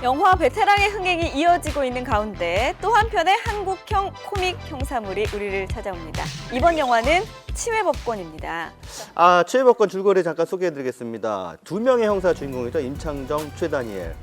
영화 베테랑의 흥행이 이어지고 있는 가운데 또 한편의 한국형 코믹 형사물이 우리를 찾아옵니다. 이번 영화는 치외법권입니다. 치외법권 줄거리 잠깐 소개해드리겠습니다. 두 명의 형사 주인공이죠. 임창정, 최다니엘.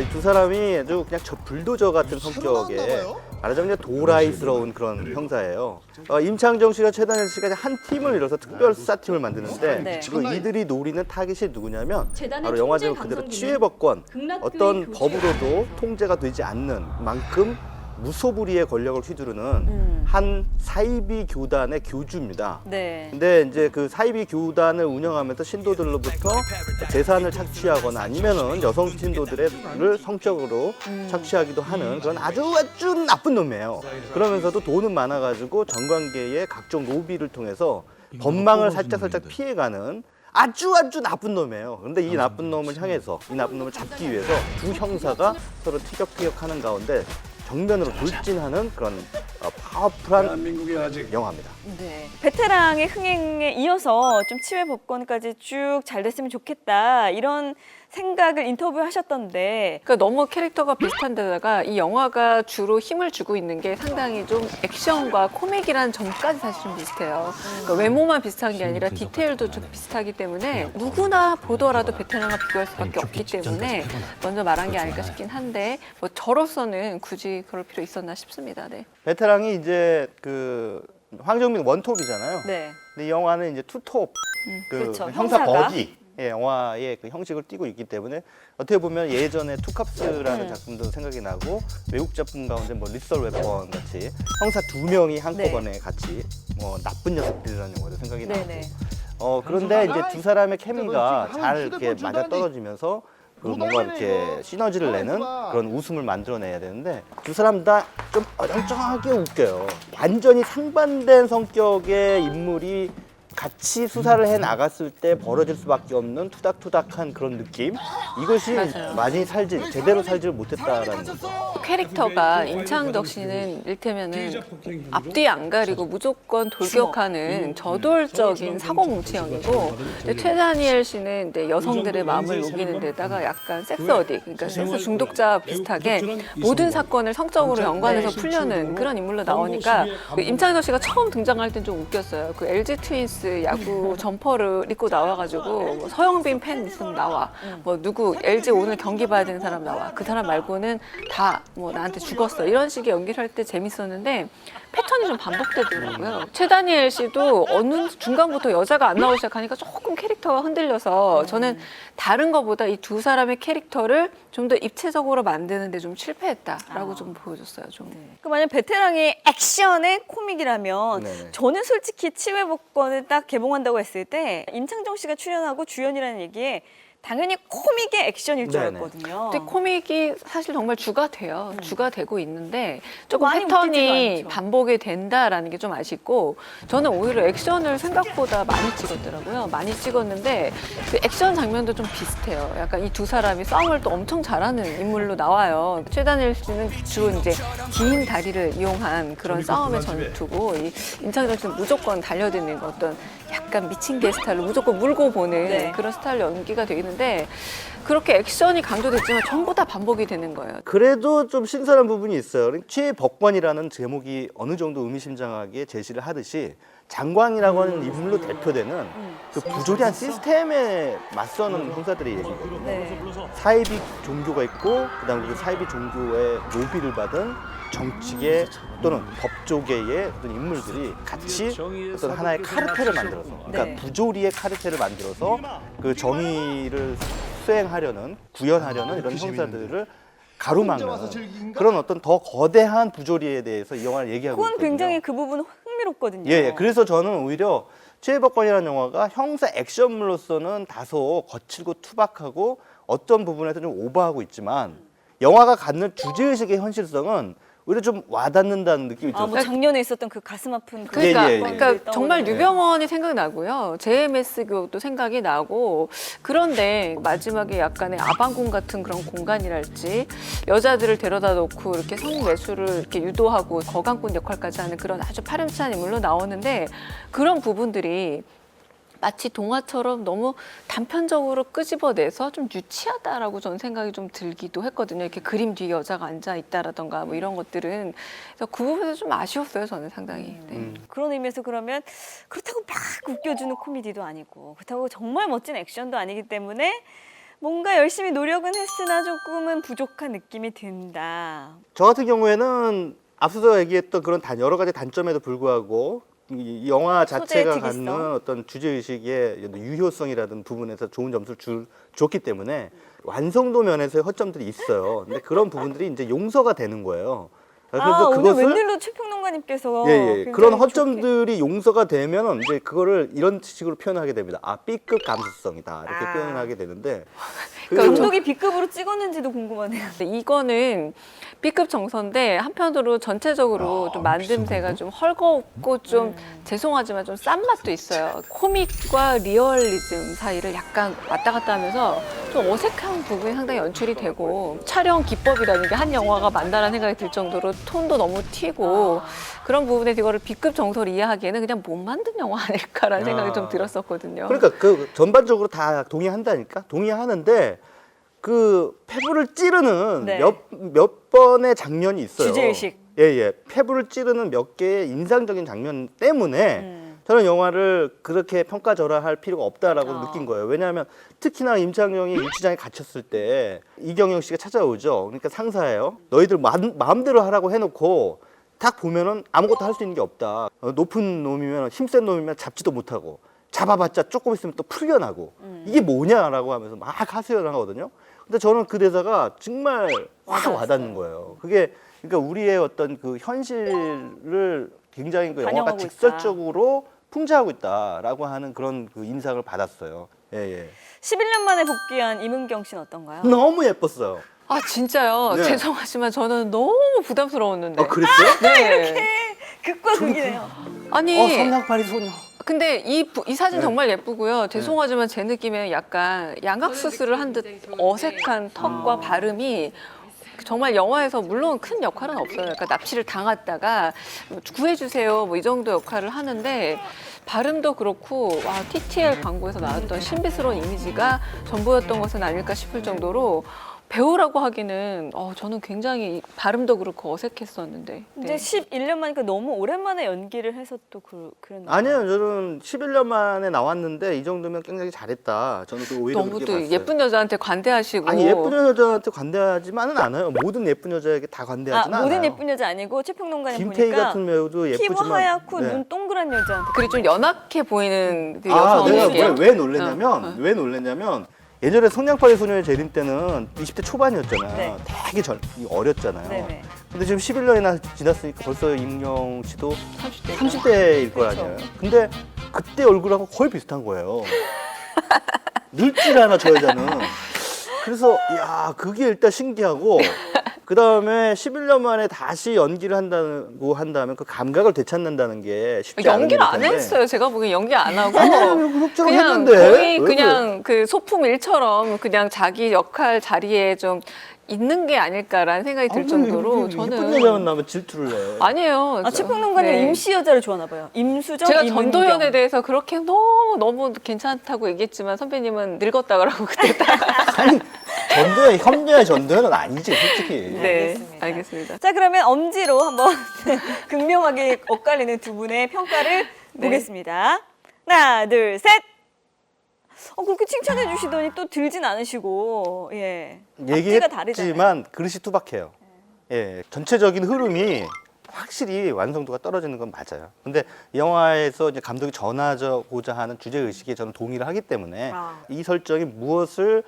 이 두 사람이 아주 그냥 저 불도저 같은 성격의 말하자면 도라이스러운 그런 형사예요. 임창정 씨가 최다니엘 씨가 한 팀을 이뤄서 특별 수사팀을 만드는데 네. 지금 이들이 노리는 타깃이 누구냐면 재단의 바로 영화 제목 통제 그대로 강성기는 치외법권. 극락교의 어떤 교체가 법으로도 통제가 되지 않는 만큼 무소불위의 권력을 휘두르는 한 사이비 교단의 교주입니다. 네. 근데 이제 그 사이비 교단을 운영하면서 신도들로부터 재산을 착취하거나 아니면은 여성 신도들을 성적으로 착취하기도 하는 그런 아주 나쁜 놈이에요. 그러면서도 돈은 많아가지고 정관계의 각종 로비를 통해서 법망을 살짝 피해가는 아주 나쁜 놈이에요. 그런데 이 나쁜 놈을 향해서 이 나쁜 놈을 잡기 위해서 두 형사가 서로 티격태격하는 가운데 정면으로 돌진하는 그런 파워풀한 영화입니다. 네. 베테랑의 흥행에 이어서 좀 치외법권까지 쭉 잘 됐으면 좋겠다 이런 생각을 인터뷰하셨던데 그러니까 너무 캐릭터가 비슷한 데다가 이 영화가 주로 힘을 주고 있는 게 상당히 좀 액션과 코믹이라는 점까지 사실 좀 비슷해요. 그러니까 외모만 비슷한 게 아니라 디테일도 좀 비슷하기 때문에 누구나 보더라도 베테랑과 비교할 수밖에 없기 때문에 먼저 말한 게 아닐까 싶긴 한데 뭐 저로서는 굳이 그럴 필요 있었나 싶습니다. 네. 베테랑이 이제 그 황정민 원톱이잖아요. 네. 근데 이 영화는 이제 투톱 그 그렇죠. 형사 형사가. 버디 영화의 그 형식을 띠고 있기 때문에 어떻게 보면 예전에 투캅스라는 작품도 생각이 나고 외국 작품 가운데 뭐 리썰 웨펀 같이 형사 두 명이 한꺼번에 같이 뭐 나쁜 녀석들이라는 영화도 생각이 네네. 나고 그런데 이제 두 사람의 케미가 잘 이렇게 맞아 떨어지면서 그 뭔가 이렇게 시너지를 내는 그런 웃음을 만들어내야 되는데 두 사람 다 좀 어정쩡하게 웃겨요. 완전히 상반된 성격의 인물이 같이 수사를 해 나갔을 때 벌어질 수밖에 없는 투닥투닥한 그런 느낌? 이것이 맞아요. 많이 제대로 살지를 못했다라는 거죠. 캐릭터가 임창덕 씨는 일테면은 앞뒤 안 가리고 무조건 돌격하는 저돌적인 사고뭉치형이고 최다니엘 씨는 이제 여성들의 마음을 녹이는 데다가 약간 섹스 어딕, 그러니까 섹스 중독자 비슷하게 모든 사건을 성적으로 연관해서 풀려는 그런 인물로 나오니까 그 임창덕 씨가 처음 등장할 땐 좀 웃겼어요. 그 LG 트윈스 야구 점퍼를 입고 나와가지고 뭐 서영빈 팬 있으면 나와, 뭐 누구 LG 오늘 경기 봐야 되는 사람 나와, 그 사람 말고는 다 뭐 나한테 죽었어, 이런 식의 연기를 할 때 재밌었는데 패턴이 좀 반복되더라고요. 최다니엘 씨도 어느 중간부터 여자가 안 나오기 시작하니까 조금 캐릭터가 흔들려서 저는 다른 것보다 이 두 사람의 캐릭터를 좀 더 입체적으로 만드는 데 좀 실패했다라고 좀 보여줬어요. 좀. 그 만약 베테랑이 액션의 코믹이라면 네네. 저는 솔직히 치외법권을 딱 개봉한다고 했을 때 임창정 씨가 출연하고 주연이라는 얘기에 당연히 코믹의 액션일 줄 네네. 알았거든요. 근데 코믹이 사실 정말 주가 돼요. 주가 되고 있는데 조금 많이 패턴이 웃기지도 않죠. 반복이 된다라는 게 좀 아쉽고, 저는 오히려 액션을 생각보다 많이 찍었더라고요. 많이 찍었는데 그 액션 장면도 좀 비슷해요. 약간 이 두 사람이 싸움을 또 엄청 잘하는 인물로 나와요. 최다니엘 씨는 주로 이제 긴 다리를 이용한 그런 싸움의 전투고, 이 임창정 씨는 무조건 달려드는 어떤 약간 미친 개 스타일로 무조건 물고 보는 네. 그런 스타일로 연기가 되어 있는데, 그렇게 액션이 강조됐지만 전부 다 반복이 되는 거예요. 그래도 좀 신선한 부분이 있어요. 치외법권이라는 제목이 어느 정도 의미심장하게 제시를 하듯이 장광이라고 하는 인물로 대표되는 그 부조리한 시스템에 맞서는 형사들의 얘기거든요. 네. 사이비 종교가 있고 그다음에 그 사이비 종교의 로비를 받은 정치계 또는 법조계의 어떤 인물들이 같이 어떤 하나의 카르텔을 만들어서, 그러니까 네. 부조리의 카르텔을 만들어서 그 정의를 수행하려는, 구현하려는 이런 형사들을 가로막는 그런 어떤 더 거대한 부조리에 대해서 이 영화를 얘기하고 그건 있거든요. 굉장히 그 부분은 흥미롭거든요. 예. 그래서 저는 오히려 치외법권이라는 영화가 형사 액션물로서는 다소 거칠고 투박하고 어떤 부분에서 좀 오버하고 있지만 영화가 갖는 주제의식의 현실성은 오히려 좀 와닿는다는 느낌이 들어요. 뭐 작년에 있었던 그 가슴 아픈 그 그러니까, 예. 그러니까 정말 떠오르네요. 유병헌이 생각나고요. JMS교도 생각이 나고, 그런데 마지막에 약간의 아방궁 같은 그런 공간이랄지, 여자들을 데려다 놓고 이렇게 성매수를 이렇게 유도하고 거강꾼 역할까지 하는 그런 아주 파렴치한 인물로 나오는데, 그런 부분들이 마치 동화처럼 너무 단편적으로 끄집어내서 좀 유치하다라고 저는 생각이 좀 들기도 했거든요. 이렇게 그림 뒤에 여자가 앉아 있다라던가 뭐 이런 것들은 그래서 그 부분에서 좀 아쉬웠어요. 저는 상당히. 네. 그런 의미에서 그러면 그렇다고 막 웃겨주는 코미디도 아니고 그렇다고 정말 멋진 액션도 아니기 때문에 뭔가 열심히 노력은 했으나 조금은 부족한 느낌이 든다. 저 같은 경우에는 앞서서 얘기했던 그런 여러 가지 단점에도 불구하고 이 영화 소재의 자체가 특이성? 갖는 어떤 주제의식의 유효성이라든 부분에서 좋은 점수를 줬기 때문에 완성도 면에서의 허점들이 있어요. 근데 그런 부분들이 이제 용서가 되는 거예요. 아, 오늘 웬일로 최평론가님께서 예, 굉장히 그런 좋게. 허점들이 용서가 되면 이제 그거를 이런 식으로 표현하게 됩니다. 아, B급 감수성이다. 이렇게 아. 표현을 하게 되는데 감독이 B급으로 찍었는지도 궁금하네요. 근데 이거는 B급 정서인데 한편으로 전체적으로 좀 만듦새가 좀 헐겁고 좀 죄송하지만 좀 싼 맛도 있어요. 코믹과 리얼리즘 사이를 약간 왔다 갔다 하면서 좀 어색한 부분이 상당히 연출이 되고 촬영 기법이라는 게 한 영화가 맞다라는 생각이 들 정도로 톤도 너무 튀고 그런 부분에서 이거를 B급 정서를 이해하기에는 그냥 못 만든 영화 아닐까라는 생각이 좀 들었었거든요. 그러니까 그 전반적으로 다 동의한다니까? 동의하는데 그 폐부를 찌르는 네. 몇 번의 장면이 있어요. 주제의식. 예. 폐부를 찌르는 몇 개의 인상적인 장면 때문에 저는 영화를 그렇게 평가절하할 필요가 없다라고 느낀 거예요. 왜냐하면 특히나 임창정이 유치장에 갇혔을 때 이경영 씨가 찾아오죠. 그러니까 상사예요. 너희들 마음대로 하라고 해놓고 딱 보면은 아무것도 할 수 있는 게 없다. 높은 놈이면 힘센 놈이면 잡지도 못하고 잡아봤자 조금 있으면 또 풀려나고 이게 뭐냐라고 하면서 막 하소연을 하거든요. 근데 저는 그 대사가 정말 확 와닿는 거예요. 그게 그러니까 우리의 어떤 그 현실을 굉장히 그 영화가 반영하고 직설적으로 풍자하고 있다라고 하는 그런 그 인상을 받았어요. 예. 11년 만에 복귀한 임은경 씨는 어떤가요? 너무 예뻤어요. 아 진짜요? 네. 죄송하지만 저는 너무 부담스러웠는데. 아, 그랬어요? 네. 극과 극이네요. 아니 성냥팔이 소녀. 근데 이 사진 네. 정말 예쁘고요. 죄송하지만 제 느낌에는 약간 양악 수술을 한 듯 어색한 턱과 발음이 정말 영화에서 물론 큰 역할은 없어요. 그러니까 납치를 당했다가 구해주세요 뭐 이 정도 역할을 하는데 발음도 그렇고 와 TTL 광고에서 나왔던 신비스러운 이미지가 전부였던 것은 아닐까 싶을 정도로 배우라고 하기는 저는 굉장히 발음도 그렇고 어색했었는데. 이제 네. 11년 만이니까 너무 오랜만에 연기를 해서 또 그랬나요? 아니에요. 저는 11년 만에 나왔는데 이 정도면 굉장히 잘했다. 저는 그 오히려 너무 그렇게 또 봤어요. 예쁜 여자한테 관대하시고. 아니 예쁜 여자한테 관대하지만은 않아요. 모든 예쁜 여자에게 다 관대하진 않아요. 모든 예쁜 여자 아니고 최평론가님 김태희 보니까 같은 배우도 피부 예쁘지만 하얗고 네. 눈 동그란 여자한테 그리고 좀 연약해 보이는 그 아, 여성에게. 내가 왜 놀랬냐면 예전에 성냥팔이 소녀의 재림 때는 20대 초반이었잖아요. 네. 되게 어렸잖아요. 네네. 근데 지금 11년이나 지났으니까 벌써 임경 씨도 30대. 30대일 거 그렇죠. 아니에요. 근데 그때 얼굴하고 거의 비슷한 거예요. 늙질 않아, 저 여자는. 그래서 야, 그게 일단 신기하고 그 다음에 11년 만에 다시 연기를 한다면 그 감각을 되찾는다는 게 쉽지 않은 연기를 안 일인데. 했어요. 제가 보기엔 연기 안 하고. 그럭저럭 그냥 했는데. 거의 왜 그냥 그 소품 일처럼 그냥 자기 역할 자리에 좀 있는 게 아닐까라는 생각이 들 정도로 예쁜 저는 여자만 나면 질투를 해. 아니에요. 최평론가님 네. 임시 여자를 좋아하나 봐요. 임수정, 제가 임은경. 전도연에 대해서 그렇게 너무 괜찮다고 얘기했지만 선배님은 늙었다 그러고 그때 딱. 아니 현재의 전도연은 아니지 솔직히. 네, 알겠습니다. 알겠습니다. 자, 그러면 엄지로 한번 극명하게 엇갈리는 두 분의 평가를 네. 보겠습니다. 하나, 둘, 셋. 그렇게 칭찬해 주시더니 또 들진 않으시고, 예. 앞뒤가 다르잖아요. 얘기했지만 그릇이 투박해요. 예, 전체적인 흐름이 확실히 완성도가 떨어지는 건 맞아요. 근데 이 영화에서 이제 감독이 전하고자 하는 주제 의식에 저는 동의를 하기 때문에 이 설정이 무엇을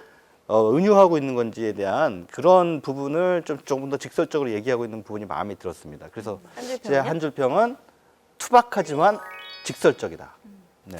은유하고 있는 건지에 대한 그런 부분을 조금 더 직설적으로 얘기하고 있는 부분이 마음에 들었습니다. 그래서 제 한 줄 평은 투박하지만 직설적이다. 네.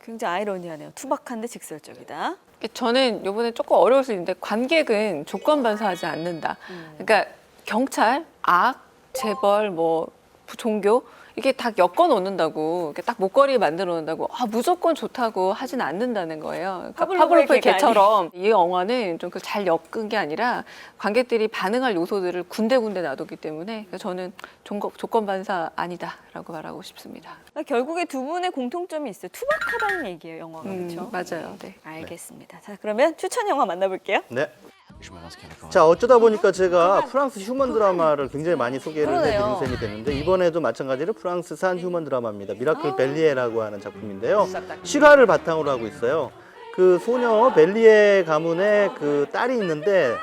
굉장히 아이러니하네요. 투박한데 직설적이다. 저는 이번에 조금 어려울 수 있는데 관객은 조건 반사하지 않는다. 그러니까 경찰, 악, 재벌, 뭐 종교 이게 다 엮어 놓는다고 이렇게 딱 목걸이 만들어 놓는다고 무조건 좋다고 하진 않는다는 거예요. 그러니까 파브로프의 개처럼 이 영화는 좀 잘 엮은 게 아니라 관객들이 반응할 요소들을 군데군데 놔뒀기 때문에 저는 조건 반사 아니다라고 말하고 싶습니다. 결국에 두 분의 공통점이 있어요. 투박하다는 얘기예요, 영화가. 그렇죠? 맞아요. 네. 알겠습니다. 자, 그러면 추천 영화 만나볼게요. 네. 자, 어쩌다 보니까 제가 프랑스 휴먼 드라마를 굉장히 많이 소개를 그러네요. 해드린 셈이 됐는데 이번에도 마찬가지로 프랑스산 휴먼 드라마입니다. 미라클 벨리에라고 하는 작품인데요. 실화를 바탕으로 하고 있어요. 그 소녀 벨리에 가문에 그 딸이 있는데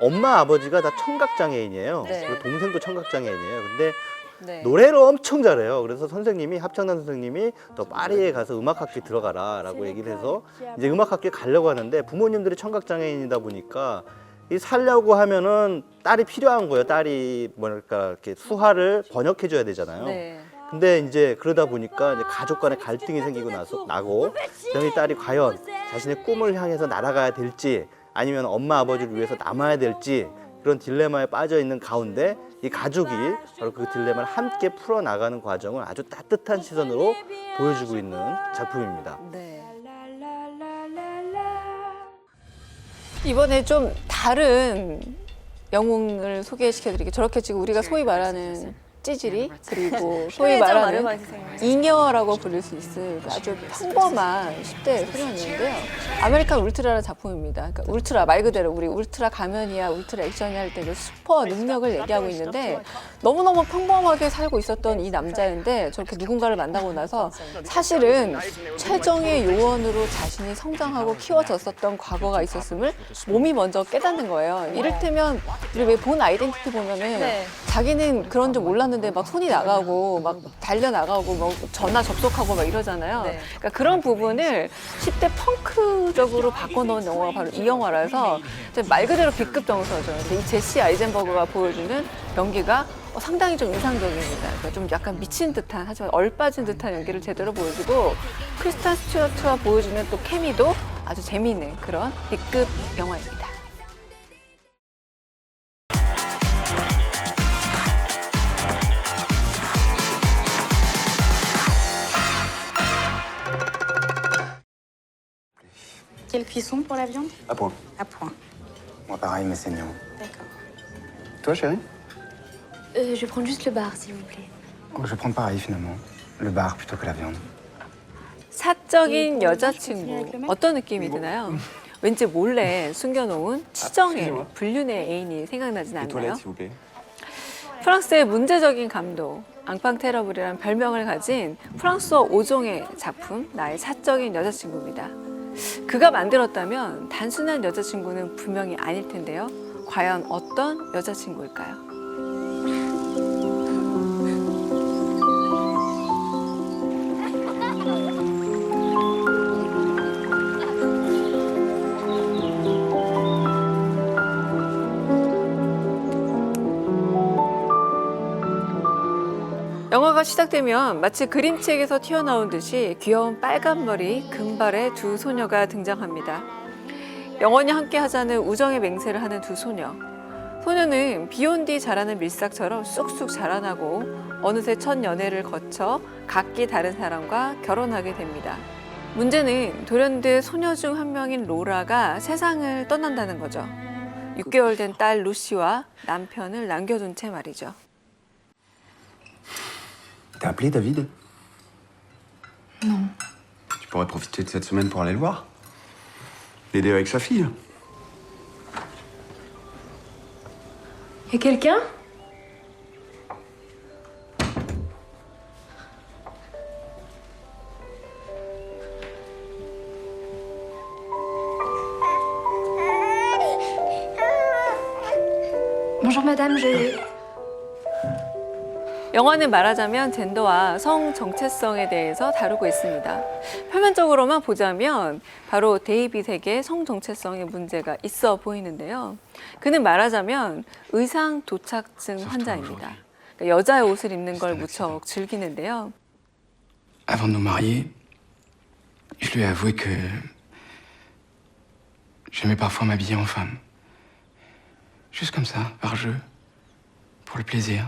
엄마 아버지가 다 청각장애인이에요. 네. 그리고 동생도 청각장애인이에요. 근데 네. 노래를 엄청 잘해요. 그래서 선생님이 합창단 선생님이 너 파리에 가서 음악학교 들어가라라고 얘기를 해서 이제 음악학교에 가려고 하는데 부모님들이 청각장애인이다 보니까 이 살려고 하면은 딸이 필요한 거예요. 딸이 뭐랄까 이렇게 수화를 번역해 줘야 되잖아요. 네. 근데 이제 그러다 보니까 이제 가족 간에 갈등이 생기고 나고 그다음에 이 딸이 과연 자신의 꿈을 향해서 날아가야 될지 아니면 엄마 아버지를 위해서 남아야 될지 그런 딜레마에 빠져 있는 가운데 이 가족이 바로 그 딜레마를 함께 풀어나가는 과정을 아주 따뜻한 시선으로 보여주고 있는 작품입니다. 네. 이번에 좀 다른 영웅을 소개시켜드릴게요. 저렇게 지금 우리가 소위 말하는 찌질이 그리고 소위 좀 말하는 아르바이트생이네. 잉여라고 부를 수 있을 아주 평범한 10대 소년인데요. 아메리칸 울트라라는 작품입니다. 그러니까 울트라 말 그대로 우리 울트라 가면이야 울트라 액션이야 할 때 그 슈퍼 능력을 얘기하고 있는데 너무너무 평범하게 살고 있었던 이 남자인데 저렇게 누군가를 만나고 나서 사실은 최정의 요원으로 자신이 성장하고 키워졌었던 과거가 있었음을 몸이 먼저 깨닫는 거예요. 이를테면 우리 왜 본 아이덴티티 보면은 네. 자기는 그런 줄 몰랐는데 막 손이 나가고 막 달려 나가고 막 전화 접속하고 막 이러잖아요. 네. 그러니까 그런 부분을 10대 펑크적으로 바꿔놓은 영화가 바로 이 영화라서 이제 말 그대로 B급 정서죠. 근데 이 제시 아이젠버그가 보여주는 연기가 상당히 좀 인상적입니다. 그러니까 좀 약간 미친 듯한 하지만 얼빠진 듯한 연기를 제대로 보여주고 크리스탄 스튜어트와 보여주는 또 케미도 아주 재미있는 그런 B급 영화입니다. Quelle cuisson pour la viande? À point. À point. Moi, pareil, mais saignant. D'accord. Toi, chérie? Je vais prendre juste le bar, s'il vous plaît. Oh, je vais prendre pareil, finalement. Le bar plutôt que la viande. 사적인 여자친구 어떤 느낌이 드나요? 왠지 몰래 숨겨놓은 치정의 불륜의 애인이 생각나진 Les 않나요? toilettes, s'il vous plaît. 프랑스의 문제적인 감독 앙팡 테러블이라는 별명을 가진 프랑스어 5종의 작품 나의 사적인 여자친구입니다. 그가 만들었다면 단순한 여자친구는 분명히 아닐 텐데요. 과연 어떤 여자친구일까요? 영화가 시작되면 마치 그림책에서 튀어나온 듯이 귀여운 빨간 머리, 금발의 두 소녀가 등장합니다. 영원히 함께 하자는 우정의 맹세를 하는 두 소녀. 소녀는 비온 뒤 자라는 밀싹처럼 쑥쑥 자라나고 어느새 첫 연애를 거쳐 각기 다른 사람과 결혼하게 됩니다. 문제는 돌연듯 소녀 중 한 명인 로라가 세상을 떠난다는 거죠. 6개월 된 딸 루시와 남편을 남겨둔 채 말이죠. T'as appelé David? Non. Tu pourrais profiter de cette semaine pour aller le voir. L'aider avec sa fille. Y a quelqu'un? Bonjour madame, 영화는 말하자면 젠더와 성 정체성에 대해서 다루고 있습니다. 표면적으로만 보자면 바로 데이빗에게 성 정체성에 문제가 있어 보이는데요. 그는 말하자면 의상 도착증 환자입니다. 그러니까 여자의 옷을 입는 걸 무척 즐기는데요. Avant de nous marier, je lui ai avoué que j'aimais parfois m'habiller en femme. Juste comme ça, par jeu, pour le plaisir.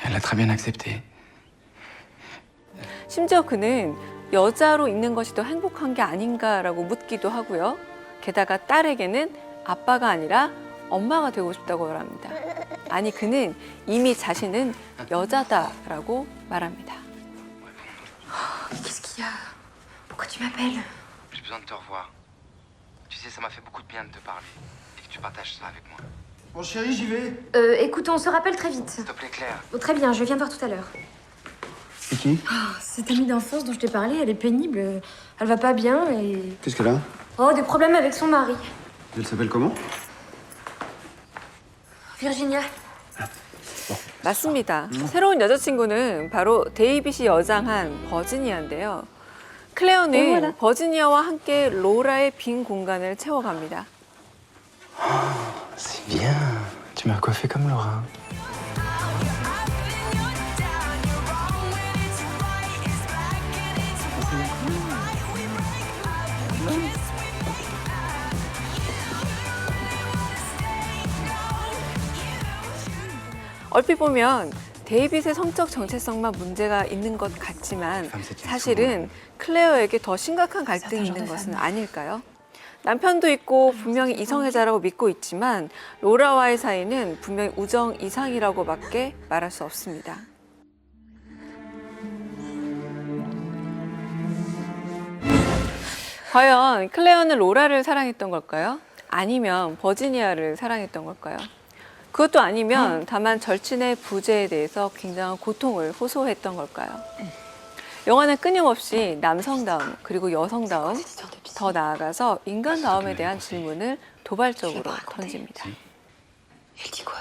Elle a très bien accepté. 심지어 그는 여자로 있는 것이 더 행복한 게 아닌가라고 묻기도 하고요. 게다가 딸에게는 아빠가 아니라 엄마가 되고 싶다고 말합니다. 아니, 그는 이미 자신은 여자다라고 말합니다. Qu'est-ce qu'il y a? Pourquoi tu m'appelles? J'ai besoin de te revoir. Tu sais, ça m'a fait beaucoup de bien de te parler et que tu partages ça avec moi. Bon chérie, j'y vais. Écoute, on se rappelle très vite. S'il te plaît, Claire. Oh, très bien, je viens voir tout à l'heure. C'est qui? Cette amie d'enfance dont je t'ai parlé, elle est pénible. Elle va pas bien et... Qu'est-ce qu'elle a? Oh, des problèmes avec son mari. Elle s'appelle comment? Virginia. 맞습니다. 새로운 여자친구는 바로 데이빗이 여장한 버지니아인데요. 클레어는 버지니아와 함께 로라의 빈 공간을 채워갑니다. C'est bien. Tu m'as coiffé comme Laura. 얼핏 보면 데이빗의 성적 정체성만 문제가 있는 것 같지만 사실은 클레어에게 더 심각한 갈등이 있는 것은 아닐까요? 남편도 있고 분명히 이성애자라고 믿고 있지만 로라와의 사이는 분명히 우정 이상이라고밖에 말할 수 없습니다. 과연 클레어는 로라를 사랑했던 걸까요? 아니면 버지니아를 사랑했던 걸까요? 그것도 아니면 다만 절친의 부재에 대해서 굉장한 고통을 호소했던 걸까요? 영화는 끊임없이 남성다움 그리고 여성다움, 더 나아가서 인간다움에 대한 질문을 도발적으로 던집니다. Elle dit quoi?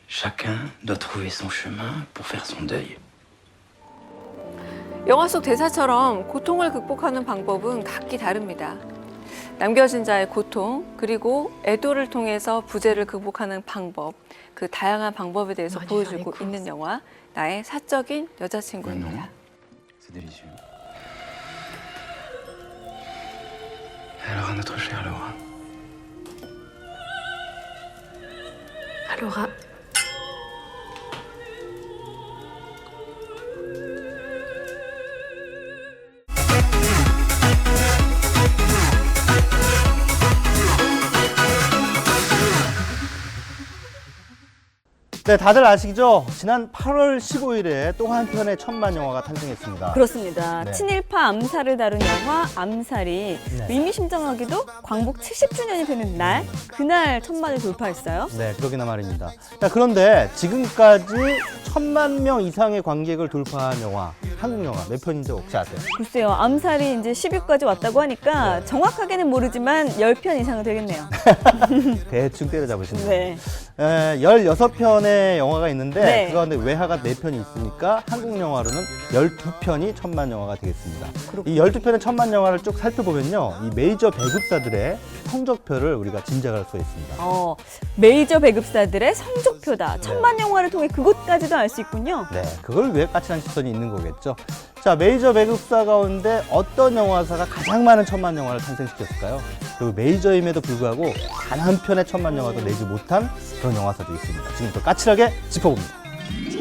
Chacun doit trouver son chemin pour faire son deuil. 영화 속 대사처럼 고통을 극복하는 방법은 각기 다릅니다. 남겨진 자의 고통, 그리고 애도를 통해서 부재를 극복하는 방법, 그 다양한 방법에 대해서 보여주고 있는 영화, 나의 사적인 여자친구입니다. C'est délicieux. Alors à notre chère Laura. Laura. 네, 다들 아시죠? 지난 8월 15일에 또 한 편의 천만 영화가 탄생했습니다. 그렇습니다. 네. 친일파 암살을 다룬 영화 암살이 의미심장하게도 광복 70주년이 되는 날, 그날 천만을 돌파했어요. 네, 그러기나 말입니다. 자, 그런데 지금까지 1000만 명 이상의 관객을 돌파한 영화, 한국 영화 몇 편인지 혹시 아세요? 글쎄요, 암살이 이제 10위까지 왔다고 하니까 정확하게는 모르지만 10편 이상은 되겠네요. 대충 때려잡으시네요. 네. 16편의 영화가 있는데 네. 그 가운데 외화가 4편이 있으니까 한국 영화로는 12편이 천만 영화가 되겠습니다. 이 12편의 천만 영화를 쭉 살펴보면요, 이 메이저 배급사들의 성적표를 우리가 짐작할 수 있습니다. 메이저 배급사들의 성적표다. 천만 영화를 통해 그것까지도 알 수 있군요. 네, 그걸 위해 까칠한 시선이 있는 거겠죠. 자, 메이저 배급사 가운데 어떤 영화사가 가장 많은 천만 영화를 탄생시켰을까요? 그리고 메이저임에도 불구하고 단 한 편의 천만 영화도 내지 못한 그런 영화사도 있습니다. 지금부터 까칠하게 짚어봅니다.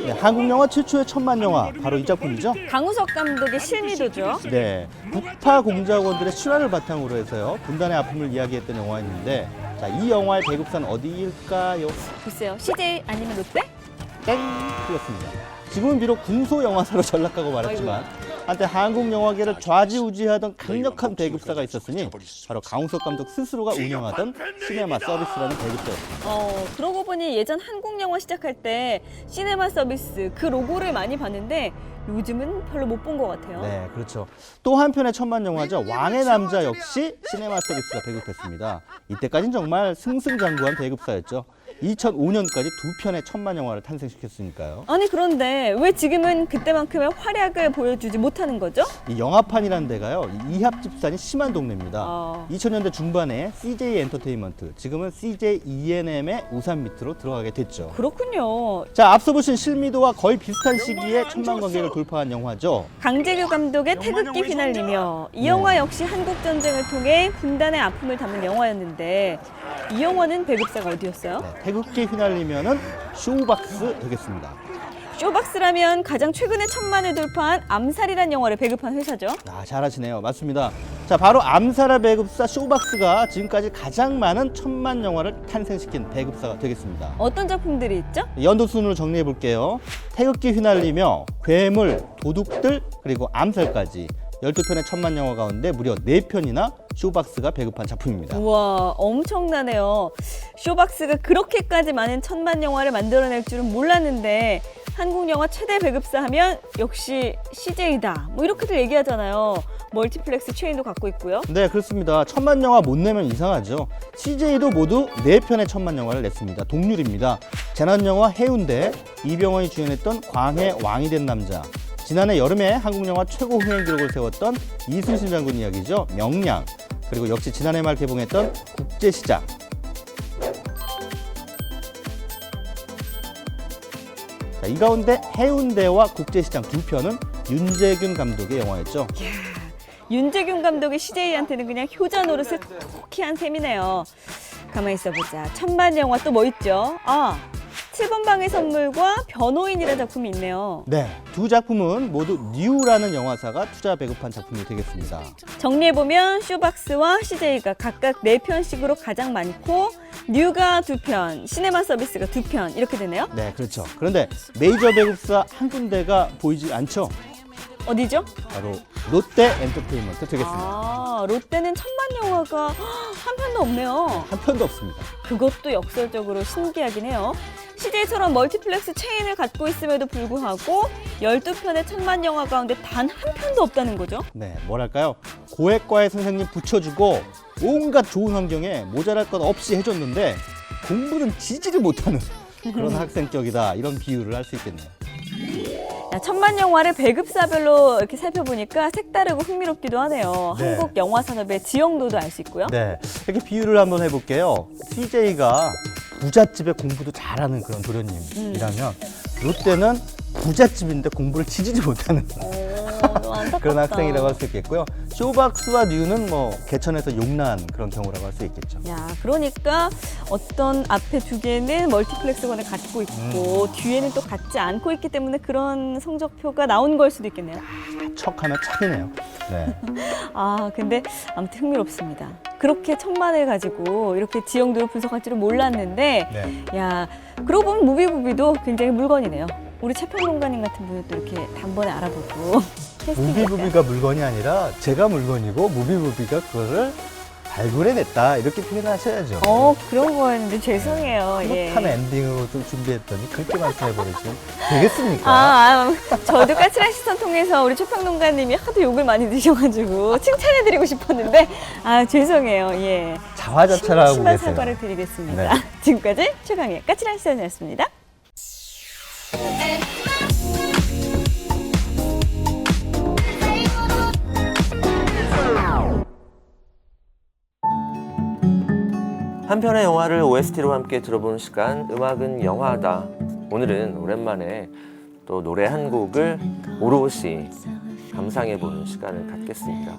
네, 한국 영화 최초의 천만 영화, 바로 이 작품이죠. 강우석 감독의 실미도죠. 네, 북파 공작원들의 실화를 바탕으로 해서요, 분단의 아픔을 이야기했던 영화였는데, 자, 이 영화의 배급사는 어디일까요? 글쎄요, CJ 아니면 롯데? 땡! 틀렸습니다. 지금은 비록 군소 영화사로 전락하고 말았지만 한때 한국 영화계를 좌지우지하던 강력한 배급사가 있었으니 바로 강우석 감독 스스로가 운영하던 시네마 서비스라는 배급사였습니다. 그러고 보니 예전 한국 영화 시작할 때 시네마 서비스 그 로고를 많이 봤는데 요즘은 별로 못 본 것 같아요. 네, 그렇죠. 또 한편의 천만 영화죠. 왕의 남자 역시 시네마 서비스가 배급했습니다. 이때까지는 정말 승승장구한 배급사였죠. 2005년까지 2편의 천만 영화를 탄생시켰으니까요. 아니 그런데 왜 지금은 그때만큼의 활약을 보여주지 못하는 거죠? 이 영화판이라는 데가요, 이 이합 집산이 심한 동네입니다. 2000년대 중반에 CJ 엔터테인먼트, 지금은 CJ ENM의 우산 밑으로 들어가게 됐죠. 그렇군요. 자, 앞서 보신 실미도와 거의 비슷한 시기에 천만 관객을 돌파한 영화죠. 강재규 감독의 태극기 휘날리며 이 영화 역시 한국 전쟁을 통해 분단의 아픔을 담은 영화였는데 이 영화는 배급사가 어디였어요? 네, 태극기 휘날리면은 쇼박스 되겠습니다. 쇼박스라면 가장 최근에 1000만을 돌파한 암살이란 영화를 배급한 회사죠. 아, 잘하시네요. 맞습니다. 자, 바로 암살의 배급사 쇼박스가 지금까지 가장 많은 1000만 영화를 탄생시킨 배급사가 되겠습니다. 어떤 작품들이 있죠? 연도순으로 정리해 볼게요. 태극기 휘날리며, 괴물, 도둑들, 그리고 암살까지 12편의 1000만 영화 가운데 무려 4편이나 쇼박스가 배급한 작품입니다. 우와, 엄청나네요. 쇼박스가 그렇게까지 많은 1000만 영화를 만들어낼 줄은 몰랐는데 한국 영화 최대 배급사 하면 역시 CJ다. 뭐 이렇게들 얘기하잖아요. 멀티플렉스 체인도 갖고 있고요. 네, 그렇습니다. 1000만 영화 못 내면 이상하죠. CJ도 모두 4편의 1000만 영화를 냈습니다. 동률입니다. 재난영화 해운대, 이병헌이 주연했던 광해 왕이 된 남자, 지난해 여름에 한국 영화 최고 흥행 기록을 세웠던 이순신 장군 이야기죠. 명량, 그리고 역시 지난해 말 개봉했던 국제시장. 자, 이 가운데 해운대와 국제시장 2편은 윤재균 감독의 영화였죠. 윤재균 감독이 CJ한테는 그냥 효자 노릇을 톡톡히 한 셈이네요. 가만히 있어보자. 1000만 영화 또 뭐 있죠? 아, 7번 방의 선물과 변호인이라는 작품이 있네요. 네, 두 작품은 모두 뉴라는 영화사가 투자 배급한 작품이 되겠습니다. 정리해보면 쇼박스와 CJ가 각각 4편씩으로 가장 많고 뉴가 2편, 시네마 서비스가 2편 이렇게 되네요. 네, 그렇죠. 그런데 메이저 배급사 한 군데가 보이지 않죠? 어디죠? 바로 롯데 엔터테인먼트 되겠습니다. 아, 롯데는 1000만 영화가 한 편도 없네요. 한 편도 없습니다. 그것도 역설적으로 신기하긴 해요. CJ처럼 멀티플렉스 체인을 갖고 있음에도 불구하고 12편의 1000만 영화 가운데 단 한 편도 없다는 거죠. 네, 뭐랄까요? 고액과의 선생님 붙여주고 온갖 좋은 환경에 모자랄 것 없이 해줬는데 공부는 지지를 못하는 그런 학생격이다. 이런 비유를 할 수 있겠네요. 야, 1000만 영화를 배급사별로 이렇게 살펴보니까 색다르고 흥미롭기도 하네요. 네. 한국 영화 산업의 지형도도 알 수 있고요. 네, 이렇게 비유를 한번 해볼게요. CJ가 부잣집에 공부도 잘하는 그런 도련님이라면 롯데는 부잣집인데 공부를 지지지 못하는 너무 안타깝다. 그런 학생이라고 할 수 있겠고요. 쇼박스와 뉴는 뭐 개천에서 용난 그런 경우라고 할 수 있겠죠. 야, 그러니까 어떤 앞에 두 개는 멀티플렉스관을 갖고 있고 뒤에는 또 갖지 않고 있기 때문에 그런 성적표가 나온 걸 수도 있겠네요. 척하면 착이네요. 네. 아, 근데 아무튼 흥미롭습니다. 그렇게 1000만을 가지고 이렇게 지형도를 분석할 줄은 몰랐는데 네. 야, 그러고 보면 무비부비도 굉장히 물건이네요. 우리 최평론가님 같은 분은 또 이렇게 단번에 알아보고 무비부비가 물건이 아니라 제가 물건이고 무비부비가 그거를 발굴해냈다 이렇게 표현하셔야죠. 그런 거였는데 죄송해요. 예. 못한 엔딩으로 좀 준비했더니 그렇게 말씀해버리시면 되겠습니까? 저도 까칠한 시선 통해서 우리 최평론가님이 하도 욕을 많이 드셔가지고 칭찬해드리고 싶었는데 죄송해요. 예. 자화자찬하고 심한 계세요. 사과를 드리겠습니다. 네. 지금까지 최강의 까칠한 시선이었습니다. 한 편의 영화를 OST로 함께 들어보는 시간, 음악은 영화다. 오늘은 오랜만에 또 노래 한 곡을 오롯이 감상해보는 시간을 갖겠습니다.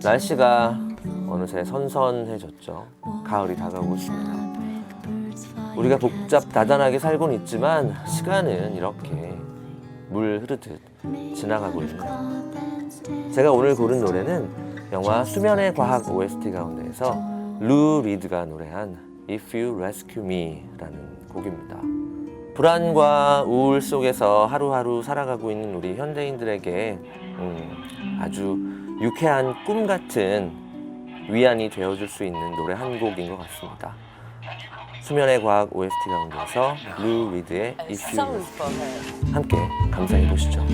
날씨가 어느새 선선해졌죠. 가을이 다가오고 있습니다. 우리가 복잡다단하게 살고는 있지만 시간은 이렇게 물 흐르듯 지나가고 있네요. 제가 오늘 고른 노래는 영화 수면의 과학 OST 가운데에서 루 리드가 노래한 If You Rescue Me 라는 곡입니다. 불안과 우울 속에서 하루하루 살아가고 있는 우리 현대인들에게 아주 유쾌한 꿈 같은 위안이 되어줄 수 있는 노래 한 곡인 것 같습니다. 수면의 과학 OST 가운데서 루 리드의 If You Rescue Me 함께 감상해 보시죠.